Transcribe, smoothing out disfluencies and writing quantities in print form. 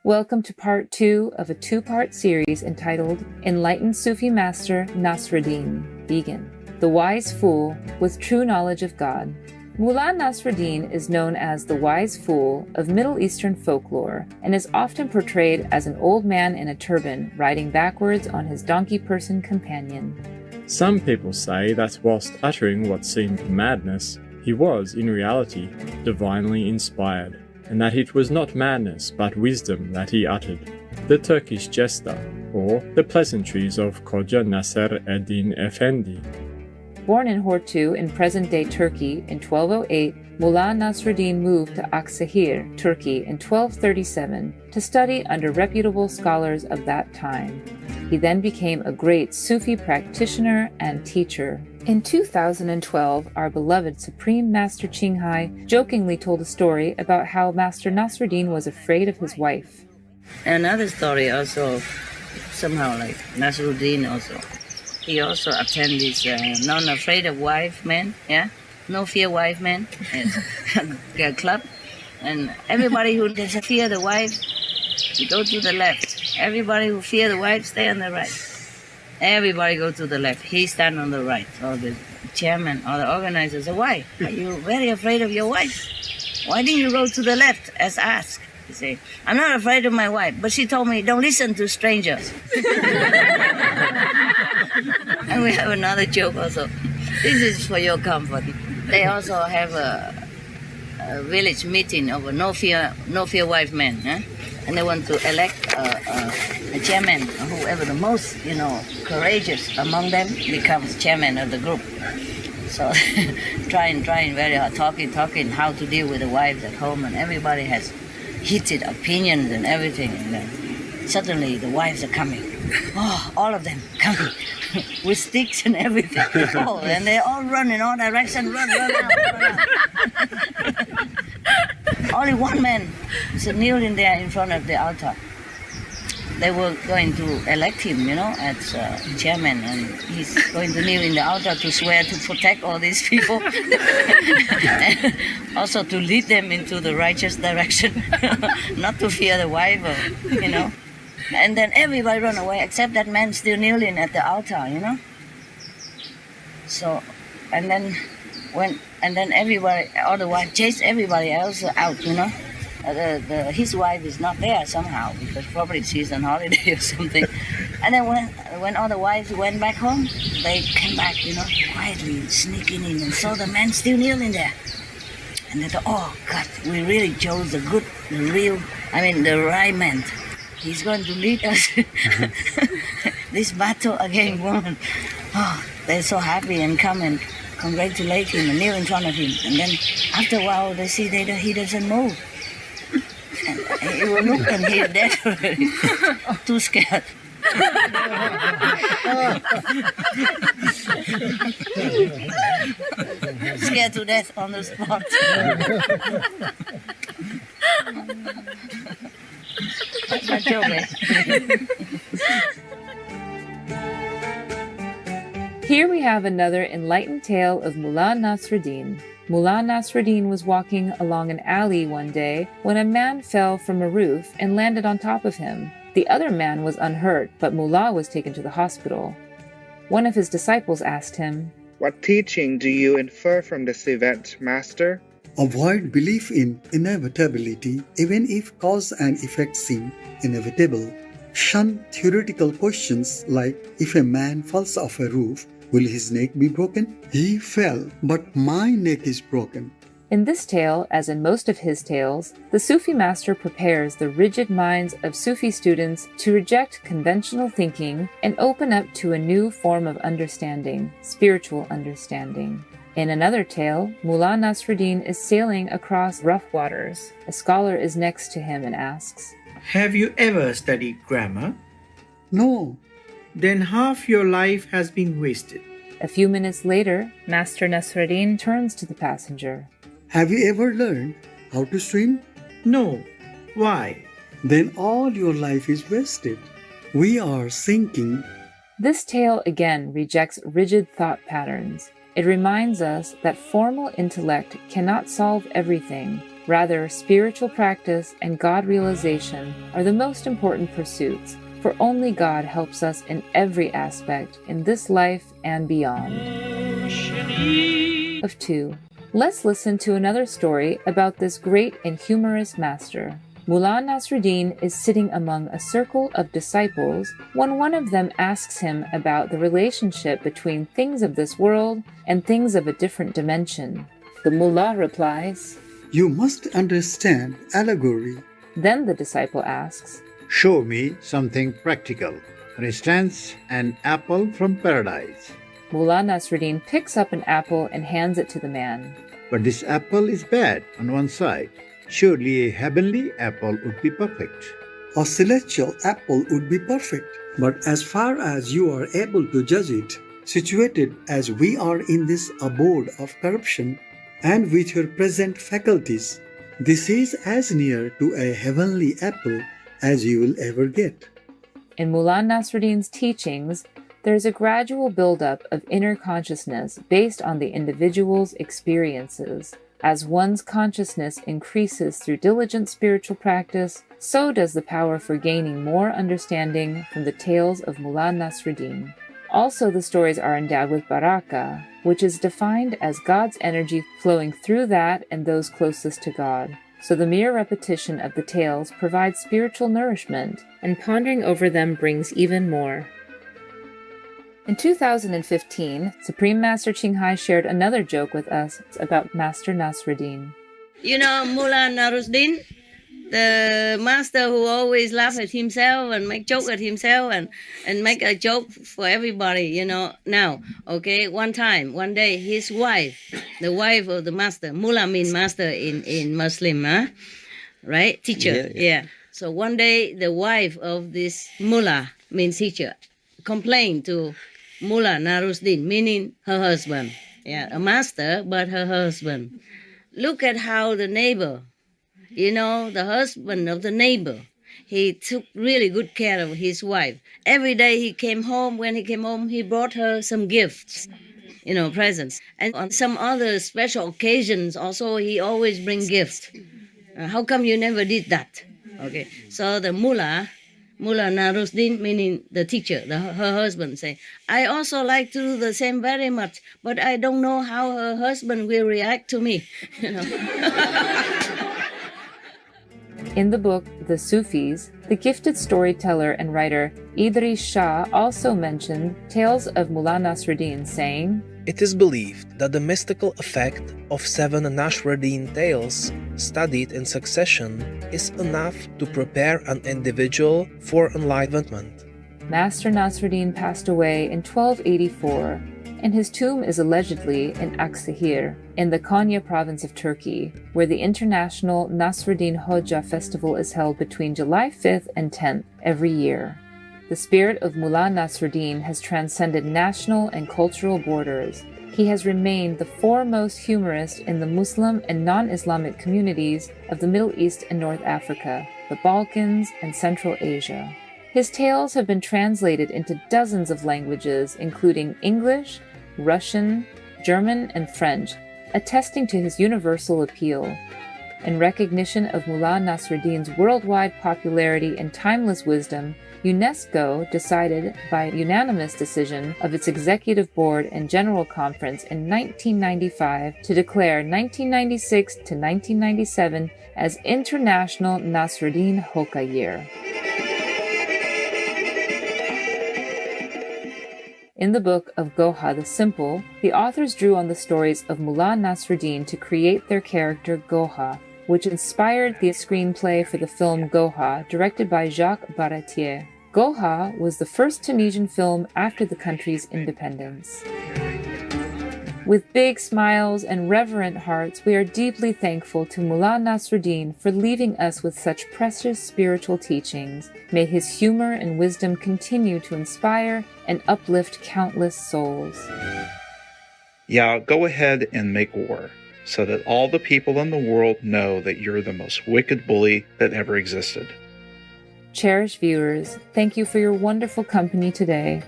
Welcome to part 2 of a 2-part series entitled Enlightened Sufi Master Nasruddin, Vegan, the Wise Fool with True Knowledge of God. Mullah Nasruddin is known as the Wise Fool of Middle Eastern folklore and is often portrayed as an old man in a turban riding backwards on his donkey-person companion. Some people say that whilst uttering what seemed madness, he was, in reality, divinely inspired, and that it was not madness but wisdom that he uttered. The Turkish jester, or the pleasantries of Khoja Nasser Eddin Effendi. Born in Hortu in present-day Turkey in 1208, Mullah Nasruddin moved to Aksahir, Turkey in 1237 to study under reputable scholars of that time. He then became a great Sufi practitioner and teacher. In 2012, our beloved Supreme Master Qinghai jokingly told a story about how Master Nasruddin was afraid of his wife. Another story also, somehow like Nasruddin also. He also attend this non-afraid of wife man, no fear wife man club. And everybody who doesn't fear the wife, go to the left. Everybody who fear the wife, stay on the right. Everybody go to the left. He stand on the right. Or the chairman or the organizer say, why? Are you very afraid of your wife? Why didn't you go to the left as asked? He say, I'm not afraid of my wife, but she told me, don't listen to strangers. And we have another joke also. This is for your comfort. They also have a village meeting of a no fear wife men, and they want to elect a chairman, whoever the most courageous among them becomes chairman of the group. So trying very hard, talking how to deal with the wives at home, and everybody has heated opinions and everything. And then suddenly the wives are coming. Oh, all of them coming with sticks and everything. Oh, and they all run in all directions. Run out. Only one man is kneeling there in front of the altar. They were going to elect him, as chairman, and he's going to kneel in the altar to swear to protect all these people, and also to lead them into the righteous direction, not to fear the wife, And then everybody run away except that man still kneeling at the altar, So, and then everybody, all the wife chase everybody else out, his wife is not there somehow because probably she's on holiday or something. And then when all the wives went back home, they came back, quietly sneaking in and saw the man still kneeling there. And they thought, oh God, we really chose the right man. He's going to lead us this battle against women. Oh, they're so happy and come and congratulate him and kneel in front of him. And then after a while, they see that he doesn't move. And he will look and he's dead already. Too scared. Scared to death on the spot. Here we have another enlightened tale of Mullah Nasruddin. Mullah Nasruddin was walking along an alley one day when a man fell from a roof and landed on top of him. The other man was unhurt, but Mullah was taken to the hospital. One of his disciples asked him, What teaching do you infer from this event, Master? Avoid belief in inevitability, even if cause and effect seem inevitable. Shun theoretical questions like, if a man falls off a roof, will his neck be broken? He fell, but my neck is broken. In this tale, as in most of his tales, the Sufi master prepares the rigid minds of Sufi students to reject conventional thinking and open up to a new form of understanding, spiritual understanding. In another tale, Mullah Nasruddin is sailing across rough waters. A scholar is next to him and asks, Have you ever studied grammar? No. Then half your life has been wasted. A few minutes later, Master Nasruddin turns to the passenger. Have you ever learned how to swim? No. Why? Then all your life is wasted. We are sinking. This tale again rejects rigid thought patterns. It reminds us that formal intellect cannot solve everything, Rather, spiritual practice and God realization are the most important pursuits, for only God helps us in every aspect in this life and beyond. Of 2. Let's listen to another story about this great and humorous master. Mullah Nasruddin is sitting among a circle of disciples when one of them asks him about the relationship between things of this world and things of a different dimension. The mullah replies, You must understand allegory. Then the disciple asks, Show me something practical. For instance, an apple from paradise. Mullah Nasruddin picks up an apple and hands it to the man. But this apple is bad on one side. Surely a heavenly apple would be perfect. A celestial apple would be perfect. But as far as you are able to judge it, situated as we are in this abode of corruption, and with your present faculties, this is as near to a heavenly apple as you will ever get. In Mullah Nasruddin's teachings, there is a gradual buildup of inner consciousness based on the individual's experiences. As one's consciousness increases through diligent spiritual practice, so does the power for gaining more understanding from the tales of Mullah Nasruddin. Also, the stories are endowed with baraka, which is defined as God's energy flowing through that and those closest to God. So the mere repetition of the tales provides spiritual nourishment, and pondering over them brings even more. In 2015, Supreme Master Ching Hai shared another joke with us about Master Nasruddin. You know Mullah Nasruddin, the master who always laughs at himself and make joke at himself and make a joke for everybody, you know. Now, okay, one day, his wife, the wife of the master, Mullah means master in Muslim, huh? Right? Teacher, yeah. So one day, the wife of this Mullah means teacher complained to Mullah Nasruddin, meaning her husband. Yeah, a master, but her husband. Look at how the neighbor, you know, the husband of the neighbor, he took really good care of his wife. Every day when he came home, he brought her some gifts, you know, presents. And on some other special occasions also, he always bring gifts. How come you never did that? Okay, so the Mullah Nasruddin, meaning the teacher, her husband, say, I also like to do the same very much, but I don't know how her husband will react to me. You know. In the book The Sufis, the gifted storyteller and writer Idris Shah also mentioned tales of Mullah Nasruddin, saying, It is believed that the mystical effect of 7 Nasruddin tales studied in succession is enough to prepare an individual for enlightenment. Master Nasruddin passed away in 1284, and his tomb is allegedly in Aksehir, in the Konya province of Turkey, where the International Nasruddin Hoja festival is held between July 5th and 10th every year. The spirit of Mullah Nasruddin has transcended national and cultural borders. He has remained the foremost humorist in the Muslim and non-Islamic communities of the Middle East and North Africa, the Balkans, and Central Asia. His tales have been translated into dozens of languages, including English, Russian, German, and French, attesting to his universal appeal. In recognition of Mullah Nasruddin's worldwide popularity and timeless wisdom, UNESCO decided by unanimous decision of its executive board and general conference in 1995 to declare 1996 to 1997 as International Nasruddin Hoka Year. In the book of Goha the Simple, the authors drew on the stories of Mullah Nasruddin to create their character Goha, which inspired the screenplay for the film Goha, directed by Jacques Baratier. Goha was the first Tunisian film after the country's independence. With big smiles and reverent hearts, we are deeply thankful to Mullah Nasruddin for leaving us with such precious spiritual teachings. May his humor and wisdom continue to inspire and uplift countless souls. Yeah, go ahead and make war, so that all the people in the world know that you're the most wicked bully that ever existed. Cherished viewers, thank you for your wonderful company today.